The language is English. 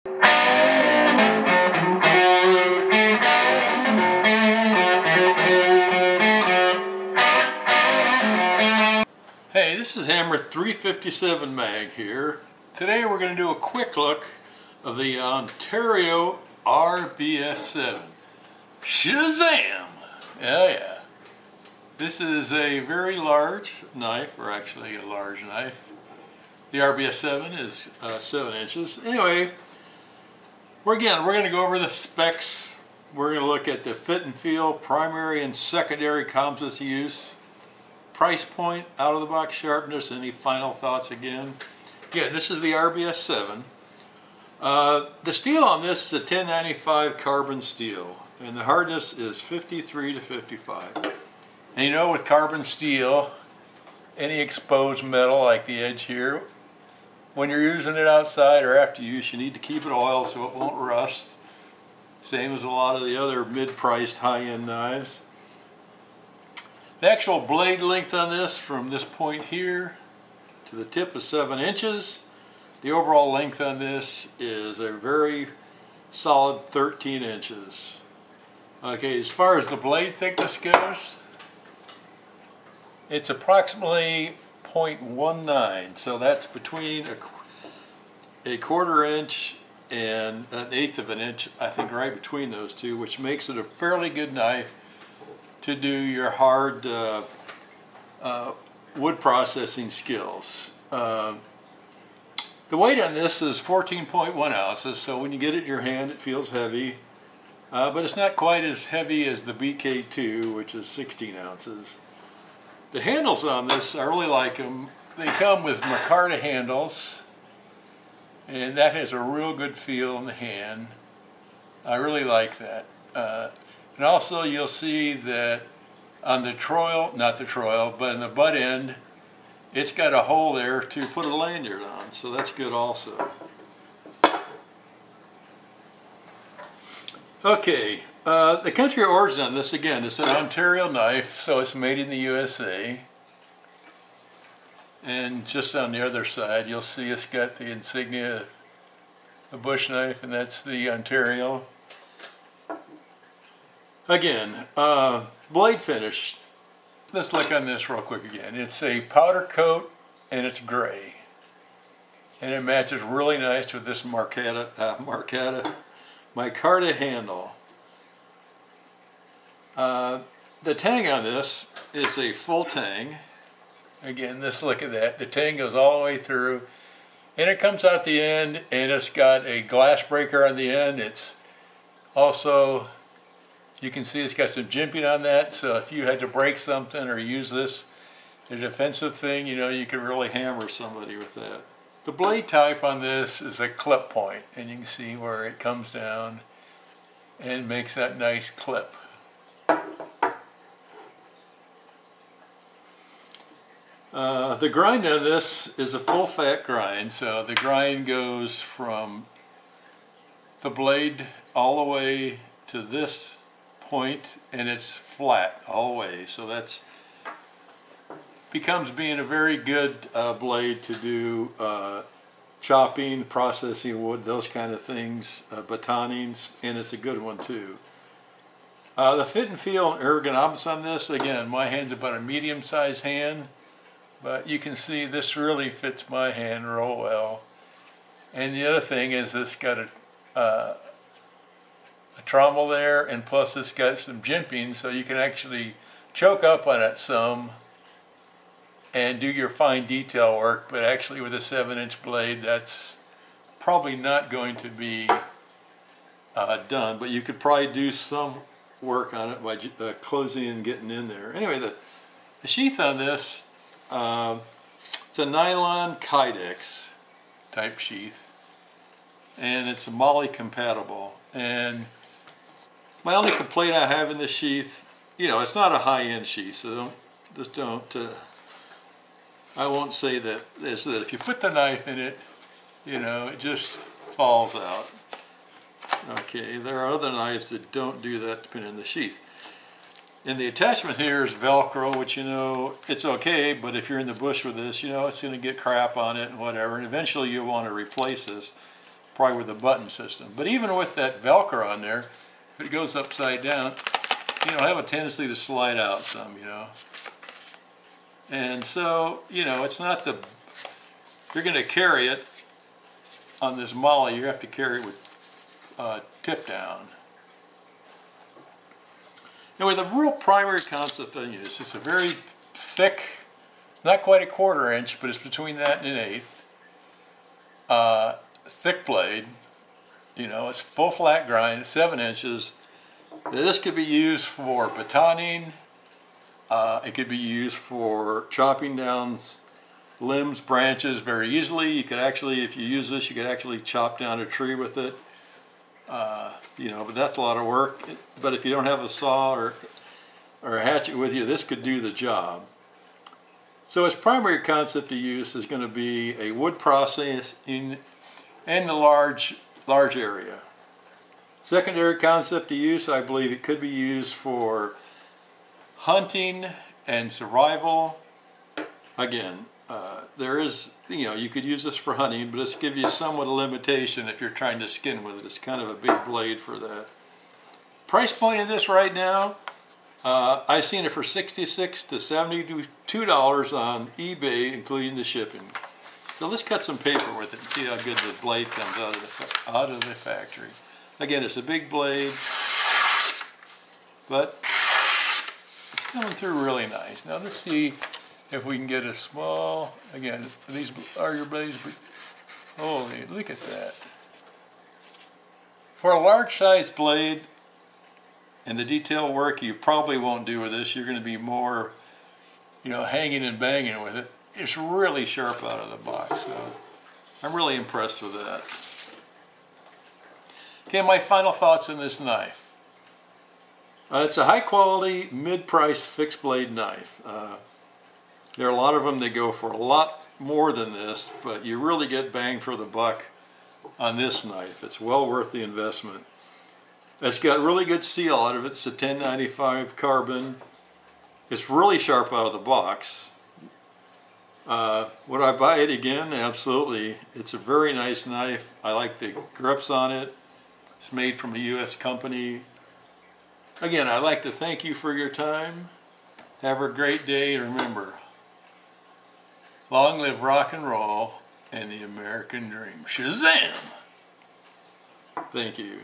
Hey, this is Hammer 357 Mag here. Today we're going to do a quick look of the Ontario RBS 7. Shazam! Yeah. This is a very large knife, or actually a large knife. The RBS 7 is 7 inches. Anyway, we're going to go over the specs. We're going to look at the fit and feel, primary and secondary composites use, price point, out of the box sharpness, any final thoughts again. Again, this is the RBS 7. The steel on this is a 1095 carbon steel, and the hardness is 53 to 55. And you know, with carbon steel, any exposed metal like the edge here, when you're using it outside or after use, you need to keep it oiled so it won't rust. Same as a lot of the other mid-priced high-end knives. The actual blade length on this, from this point here to the tip, is 7 inches. The overall length on this is a very solid 13 inches. Okay, as far as the blade thickness goes, it's approximately 0.19, so that's between a quarter inch and an eighth of an inch, I think, right between those two, which makes it a fairly good knife to do your hard wood processing skills. The weight on this is 14.1 ounces, so when you get it in your hand it feels heavy, but it's not quite as heavy as the BK2, which is 16 ounces. The handles on this, I really like them. They come with micarta handles, and that has a real good feel in the hand. I really like that. And also you'll see that on the troil, not the troil, but in the butt end, it's got a hole there to put a lanyard on, so that's good also. Okay, the country of origin on this, again, it's an Ontario knife, so it's made in the USA. And just on the other side, you'll see it's got the insignia of a bush knife, and that's the Ontario. Again, blade finish. Let's look on this real quick again. It's a powder coat and it's gray. And it matches really nice with this micarta handle. The tang on this is a full tang. Again, look at that. The tang goes all the way through. And it comes out the end, and it's got a glass breaker on the end. It's also, you can see it's got some jimping on that, so if you had to break something or use this as a defensive thing, you know, you could really hammer somebody with that. The blade type on this is a clip point, and you can see where it comes down and makes that nice clip. The grind on this is a full fat grind, so the grind goes from the blade all the way to this point, and it's flat all the way, so that's becomes being a very good blade to do chopping, processing wood, those kind of things, batoning, and it's a good one too. The fit and feel and ergonomics on this, again, my hand's about a medium-sized hand, but you can see this really fits my hand real well. And the other thing is it's got a trommel there, and plus it's got some jimping, so you can actually choke up on it some and do your fine detail work, but actually with a 7-inch blade that's probably not going to be done, but you could probably do some work on it by closing and getting in there. Anyway, the sheath on this, it's a nylon Kydex type sheath, and it's MOLLE compatible. And my only complaint I have in this sheath, you know, it's not a high-end sheath, so I won't say that, is that if you put the knife in it, you know, it just falls out. Okay, there are other knives that don't do that depending on the sheath. And the attachment here is Velcro, which, you know, it's okay, but if you're in the bush with this, you know, it's going to get crap on it and whatever, and eventually you'll want to replace this. probably with a button system. But even with that Velcro on there, if it goes upside down, you know, have a tendency to slide out some, you know. And so, you know, it's not the, you're going to carry it on this molly, you have to carry it with tip down. Anyway, the real primary concept on this, it's a very thick, it's not quite a 1/4 inch, but it's between that and an 1/8. Thick blade, you know, it's full flat grind, it's 7 inches. This could be used for batoning, it could be used for chopping down limbs, branches very easily. You could actually, if you use this, you could actually chop down a tree with it. You know, but that's a lot of work. But if you don't have a saw or a hatchet with you, this could do the job. So its primary concept of use is going to be a wood processing in the large area. Secondary concept of use, I believe it could be used for hunting and survival. Again, there is, you know, you could use this for hunting, but it's give you somewhat a limitation if you're trying to skin with it. It's kind of a big blade for that. Price point of this right now, I've seen it for $66 to $72 on eBay, including the shipping. So let's cut some paper with it and see how good the blade comes out of the factory. Again, it's a big blade, but it's coming through really nice. Now let's see if we can get a small, again, these are your blades, but holy, look at that. For a large size blade and the detail work you probably won't do with this, you're going to be more, you know, hanging and banging with it. It's really sharp out of the box, so I'm really impressed with that. Okay, my final thoughts on this knife. It's a high quality, mid-price fixed blade knife. There are a lot of them that go for a lot more than this, but you really get bang for the buck on this knife. It's well worth the investment. It's got really good seal out of it. It's a 1095 carbon. It's really sharp out of the box. Would I buy it again? Absolutely. It's a very nice knife. I like the grips on it. It's made from a U.S. company. Again, I'd like to thank you for your time. Have a great day. Remember, long live rock and roll and the American dream. Shazam! Thank you.